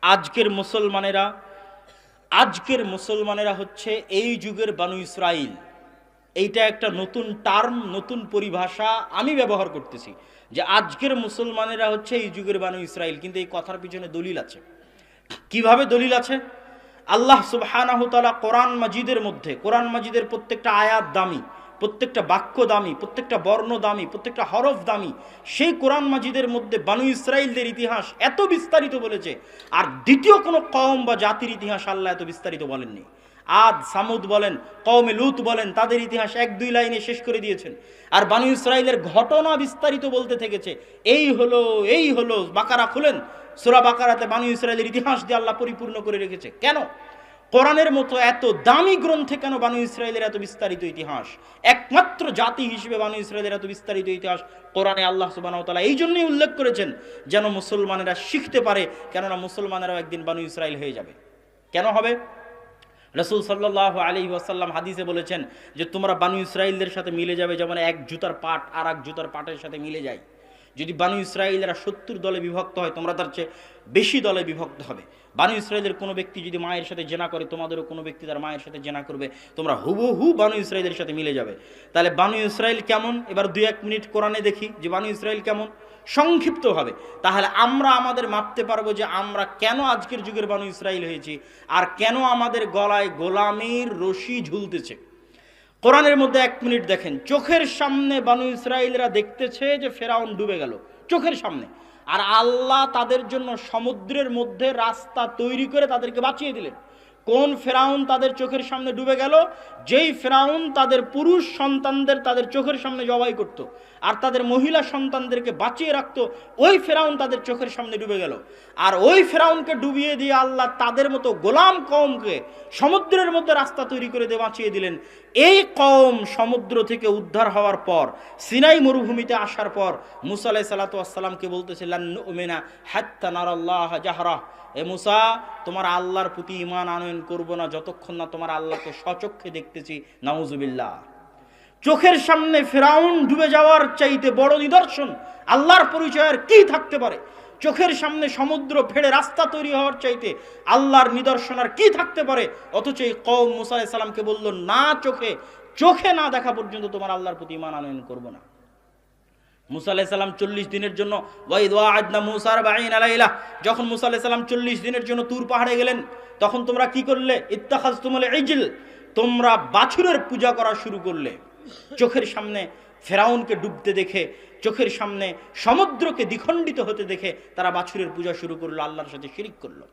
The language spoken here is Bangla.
আজকের মুসলমানেরা হচ্ছে এই যুগের বানু ইসরাইল। এইটা একটা নতুন টার্ম, নতুন পরিভাষা আমি ব্যবহার করতেছি যে আজকের মুসলমানেরা হচ্ছে এই যুগের বানু ইসরাইল। কিন্তু এই কথার পিছনে দলিল আছে। কিভাবে দলিল আছে? আল্লাহ সুবহানাহু তাআলা কোরআন মাজিদের প্রত্যেকটা আয়াত দামি, প্রত্যেকটা বাক্য দামি, প্রত্যেকটা বর্ণ দামি, প্রত্যেকটা হরফ দামি। সেই কোরআন মাজিদের মধ্যে বানু ইসরাইলদের ইতিহাস এত বিস্তারিত বলেছে, আর দ্বিতীয় কোনো কওম বা জাতির ইতিহাস আল্লাহ এত বিস্তারিত বলেননি। আদ, সামুদ বলেন, কওমে লূত বলেন, তাদের ইতিহাস 1-2 লাইনে শেষ করে দিয়েছেন। আর বানু ইসরাইলের ঘটনা বিস্তারিত বলতে থেকেছে। এই হলো বাকারা খুলেন, সূরা বাকারাতে বানু ইসরাইলের ইতিহাস দিয়ে আল্লাহ পরিপূর্ণ করে রেখেছে। কেন? কোরআনের মতো এত দামি গ্রন্থে কেন বানু ইসরাইলের এত বিস্তারিত ইতিহাস? একমাত্র জাতি হিসেবে বানু ইসরাইলের এত বিস্তারিত ইতিহাস কোরআনে আল্লাহ সুবহানাহু ওয়া তাআলা এই জন্যই উল্লেখ করেছেন যেন মুসলমানেরা শিখতে পারে, কেননা মুসলমানেরাও একদিন বানু ইসরাইল হয়ে যাবে। কেন হবে? রাসূল সাল্লাল্লাহু আলাইহি ওয়াসাল্লাম হাদিসে বলেছেন যে তোমরা বানু ইসরাইলদের সাথে মিলে যাবে যেমন এক জুতার পাট আর এক জুতার পাটের সাথে মিলে যায়। যদি বানু ইসরাইলেরা 70 দলে বিভক্ত হয়, তোমরা তার চেয়ে বেশি দলে বিভক্ত হবে। বানু ইসরাইলের কোনো ব্যক্তি যদি মায়ের সাথে জেনা করে, তোমাদেরও কোনো ব্যক্তি তার মায়ের সাথে জেনা করবে, তোমরা হুবহু বানু ইসরাইলের সাথে মিলে যাবে। তাহলে বানু ইসরাইল কেমন? এবার 2-1 মিনিট কোরআনে দেখি যে বানু ইসরাইল কেমন সংক্ষিপ্তভাবে। তাহলে আমরা আমাদের মাপতে পারবো যে আমরা কেন আজকের যুগের বানু ইসরাইল হয়েছি, আর কেন আমাদের গলায় গোলামির রশি ঝুলতেছে। কোরআনের মধ্যে 1 মিনিট দেখেন, চোখের সামনে বানু ইসরাইলরা দেখতেছে যে ফেরাউন ডুবে গেল, চোখের সামনে। আর আল্লাহ তাদের জন্য সমুদ্রের মধ্যে রাস্তা তৈরি করে তাদেরকে বাঁচিয়ে দিলেন। কোন ফেরাউন তাদের চোখের সামনে ডুবে গেল? যেই ফেরাউন তাদের পুরুষ সন্তানদের তাদের চোখের সামনে জবাই করত আর তাদের মহিলা সন্তানদেরকে বাঁচিয়ে রাখত, ওই ফেরাউন তাদের চোখের সামনে ডুবে গেল। আর ওই ফেরাউনকে ডুবিয়ে দিয়ে আল্লাহ তাদের মতো গোলাম কওমকে সমুদ্রের মধ্যে রাস্তা তৈরি করে দিয়ে বাঁচিয়ে দিলেন। এই কওম সমুদ্র থেকে উদ্ধার হওয়ার পর, সিনাই মরুভূমিতে আসার পর মুসা আলাইহিস সালাতু ওয়াস সালামকে বলতেছে লান নুমিনা হাত্তা নারাল্লাহ জাহরা, এ মুসা, তোমার আল্লাহর প্রতি ঈমান আনয়ন করব না যতক্ষণ না তোমার আল্লাহকে স্বচক্ষে দেখতেছি। নাউজুবিল্লাহ। চোখের সামনে ফেরাউন ডুবে যাওয়ার চাইতে বড় নিদর্শন আল্লাহর পরিচয়ের কি থাকতে পারে? চোখের সামনে সমুদ্র ফেড়ে রাস্তা তৈরি হওয়ার চাইতে আল্লাহর নিদর্শন আর কি থাকতে পারে? অথচ এই কওম মুসা আলাইহিস সালামকে বলল, না, চোখে না দেখা পর্যন্ত তোমার আল্লাহর প্রতি ঈমান আনয়ন করব না। মুসা আলাইহিস সালাম 40 দিনের জন্য ওয়াইদ ওয়া'আদনা মুসা 40 লাইলা, যখন মুসা আলাইহিস সালাম 40 দিনের জন্য তুর পাহাড়ে গেলেন, তখন তোমরা কি করলে? ইত্তাখাযতুমুল ইজল, তোমরা বাছুরের পূজা করা শুরু করলে। চোখের সামনে ফেরাউনকে ডুবতে দেখে, চোখের সামনে সমুদ্রকে দ্বিখণ্ডিত হতে দেখে তারা বাছুরের পূজা শুরু করলো, আল্লাহর সাথে শিরিক করলো।